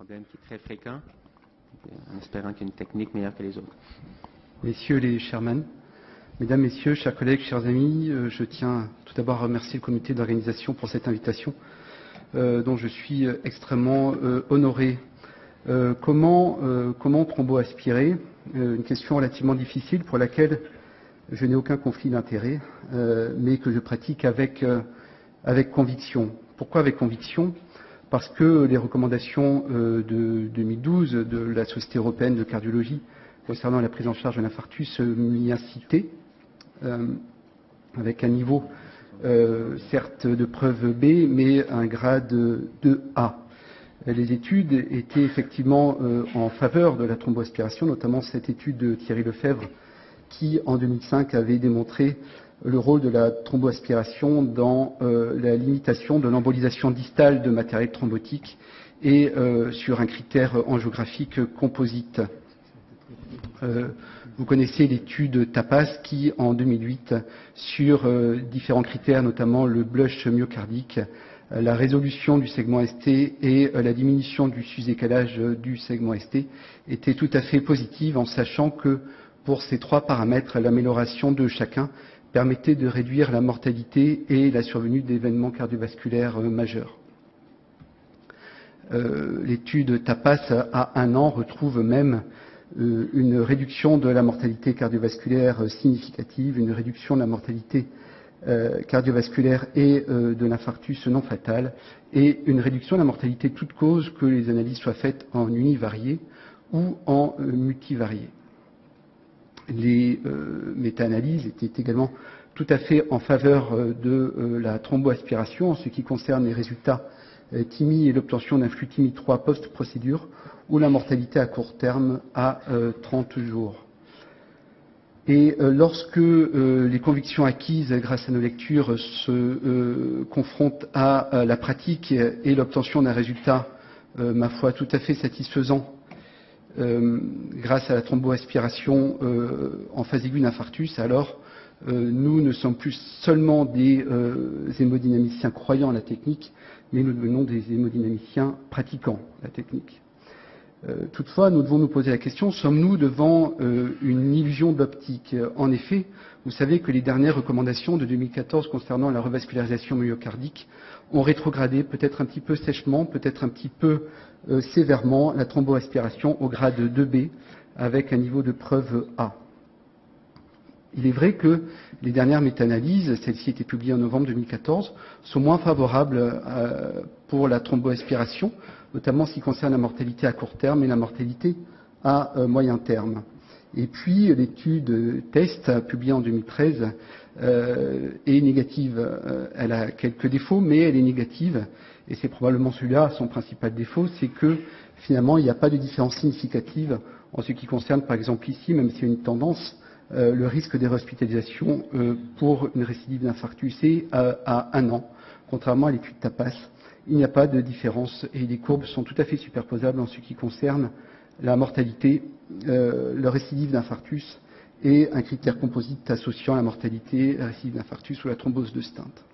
problème qui est très fréquent, en espérant qu'il y a une technique meilleure que les autres. Messieurs les chairman, mesdames, messieurs, chers collègues, chers amis, je tiens tout d'abord à remercier le comité d'organisation pour cette invitation, dont je suis extrêmement honoré. Comment thromboaspirer? Une question relativement difficile pour laquelle je n'ai aucun conflit d'intérêt, mais que je pratique avec conviction. Pourquoi avec conviction? Parce que les recommandations de 2012 de la Société européenne de cardiologie concernant la prise en charge de l'infarctus m'y incitaient, avec un niveau certes de preuve B, mais un grade de A. Les études étaient effectivement en faveur de la thromboaspiration, notamment cette étude de Thierry Lefebvre qui, en 2005, avait démontré le rôle de la thromboaspiration dans la limitation de l'embolisation distale de matériel thrombotique et sur un critère angiographique composite. Vous connaissez l'étude TAPAS qui, en 2008, sur différents critères, notamment le blush myocardique, la résolution du segment ST et la diminution du sus-décalage du segment ST, était tout à fait positive, en sachant que pour ces trois paramètres, l'amélioration de chacun permettait de réduire la mortalité et la survenue d'événements cardiovasculaires majeurs. L'étude TAPAS à 1 an retrouve même une réduction de la mortalité cardiovasculaire significative, une réduction de la mortalité cardiovasculaire et de l'infarctus non fatal, et une réduction de la mortalité toute cause, que les analyses soient faites en univarié ou en multivarié. Les méta-analyses étaient également tout à fait en faveur de la thromboaspiration en ce qui concerne les résultats TIMI et l'obtention d'un flux TIMI 3 post-procédure, ou la mortalité à court terme à 30 jours. Et lorsque les convictions acquises grâce à nos lectures se confrontent à la pratique et l'obtention d'un résultat, ma foi, tout à fait satisfaisant, grâce à la thromboaspiration en phase aiguë d'infarctus, alors nous ne sommes plus seulement des hémodynamiciens croyant à la technique, mais nous devenons des hémodynamiciens pratiquant la technique. Toutefois, nous devons nous poser la question, sommes-nous devant une illusion d'optique? En effet, vous savez que les dernières recommandations de 2014 concernant la revascularisation myocardique ont rétrogradé, peut-être un petit peu sèchement, peut-être un petit peu sévèrement, la thromboaspiration au grade 2B avec un niveau de preuve A. Il est vrai que les dernières méta-analyses, celle-ci était publiée en novembre 2014, sont moins favorables pour la thromboaspiration, notamment en ce qui concerne la mortalité à court terme et la mortalité à moyen terme. Et puis l'étude TEST, publiée en 2013, est négative. Elle a quelques défauts, mais elle est négative, et c'est probablement celui-là son principal défaut, c'est que finalement il n'y a pas de différence significative en ce qui concerne, par exemple ici, même s'il y a une tendance, le risque des hospitalisations pour une récidive d'infarctus et à 1 an, contrairement à l'étude TAPAS. Il n'y a pas de différence et les courbes sont tout à fait superposables en ce qui concerne la mortalité, le récidive d'infarctus et un critère composite associant la mortalité, la récidive d'infarctus ou la thrombose de Stent.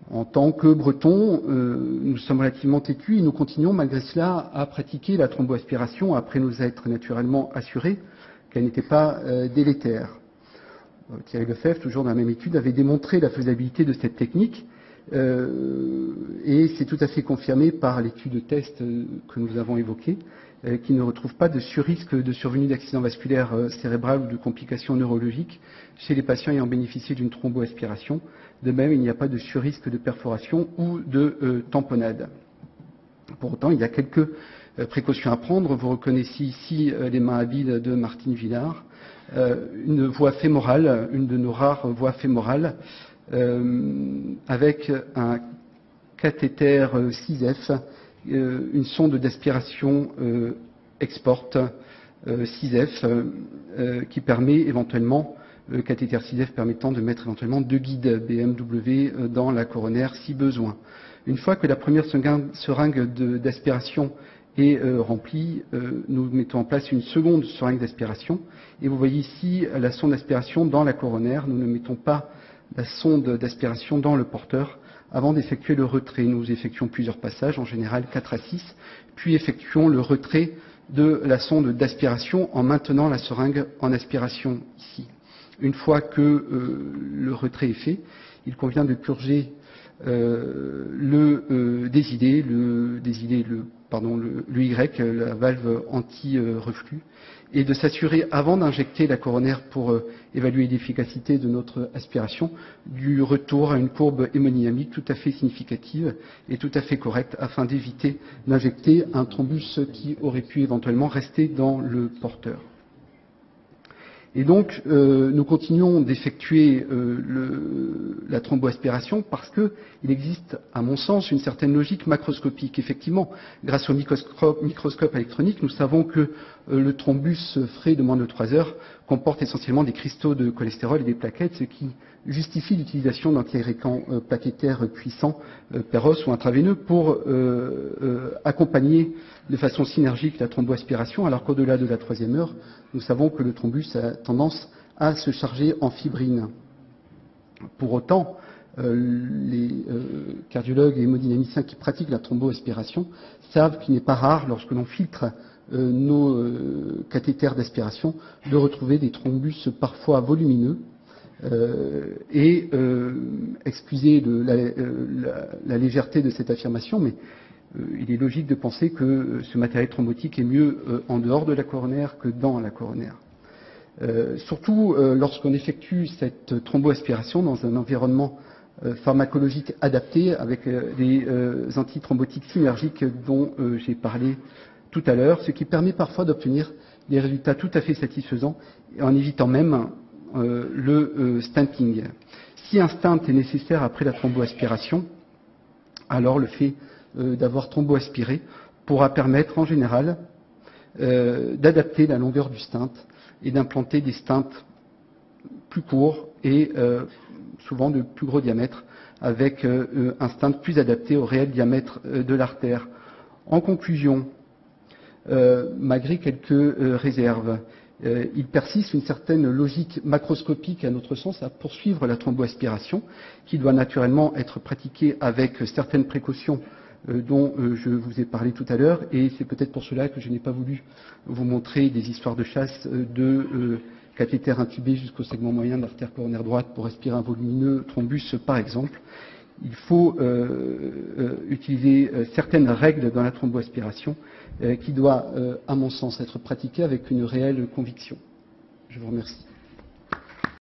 En tant que Bretons, nous sommes relativement têtus et nous continuons malgré cela à pratiquer la thromboaspiration après nous être naturellement assurés qu'elle n'était pas délétère. Thierry Lefebvre, toujours dans la même étude, avait démontré la faisabilité de cette technique et c'est tout à fait confirmé par l'étude TEST que nous avons évoquée, qui ne retrouve pas de surrisque de survenue d'accident vasculaire cérébral ou de complications neurologiques chez les patients ayant bénéficié d'une thromboaspiration. De même, il n'y a pas de surrisque de perforation ou de tamponnade. Pour autant, il y a quelques précautions à prendre. Vous reconnaissez ici les mains habiles de Martine Villard, une voie fémorale, une de nos rares voies fémorales, avec un cathéter 6F, une sonde d'aspiration export 6F qui permet éventuellement, le cathéter 6F permettant de mettre éventuellement 2 guides BMW dans la coronaire si besoin. Une fois que la première seringue d'aspiration est remplie, nous mettons en place une seconde seringue d'aspiration et vous voyez ici la sonde d'aspiration dans la coronaire. Nous ne mettons pas la sonde d'aspiration dans le porteur avant d'effectuer le retrait. Nous effectuons plusieurs passages, en général 4 à 6, puis effectuons le retrait de la sonde d'aspiration en maintenant la seringue en aspiration ici. Une fois que le retrait est fait, il convient de purger le désidé, le Y, la valve anti-reflux, et de s'assurer, avant d'injecter la coronaire pour évaluer l'efficacité de notre aspiration, du retour à une courbe hémodynamique tout à fait significative et tout à fait correcte, afin d'éviter d'injecter un thrombus qui aurait pu éventuellement rester dans le porteur. Et donc, nous continuons d'effectuer la thromboaspiration parce qu'il existe, à mon sens, une certaine logique macroscopique. Effectivement, grâce au microscope électronique, nous savons que le thrombus frais de moins de 3 heures comporte essentiellement des cristaux de cholestérol et des plaquettes, ce qui justifie l'utilisation d'antiagrégants plaquettaires puissants, per os ou intraveineux, pour accompagner de façon synergique la thromboaspiration, alors qu'au-delà de la 3e heure, nous savons que le thrombus a tendance à se charger en fibrine. Pour autant, les cardiologues et hémodynamiciens qui pratiquent la thromboaspiration savent qu'il n'est pas rare, lorsque l'on filtre nos cathéters d'aspiration, de retrouver des thrombus parfois volumineux. Excusez la légèreté de cette affirmation, mais il est logique de penser que ce matériel thrombotique est mieux en dehors de la coronaire que dans la coronaire. Surtout lorsqu'on effectue cette thromboaspiration dans un environnement pharmacologique adapté avec les antithrombotiques synergiques dont j'ai parlé tout à l'heure, ce qui permet parfois d'obtenir des résultats tout à fait satisfaisants en évitant même le stenting. Si un stent est nécessaire après la thromboaspiration, alors le fait d'avoir thromboaspiré pourra permettre en général d'adapter la longueur du stent et d'implanter des stents plus courts et souvent de plus gros diamètre avec un stent plus adapté au réel diamètre de l'artère. En conclusion, malgré quelques réserves, il persiste une certaine logique macroscopique, à notre sens, à poursuivre la thromboaspiration, qui doit naturellement être pratiquée avec certaines précautions dont je vous ai parlé tout à l'heure, et c'est peut-être pour cela que je n'ai pas voulu vous montrer des histoires de chasse de cathéters intubés jusqu'au segment moyen de l'artère coronaire droite pour aspirer un volumineux thrombus, par exemple. Il faut utiliser certaines règles dans la thromboaspiration qui doit, à mon sens, être pratiquée avec une réelle conviction. Je vous remercie.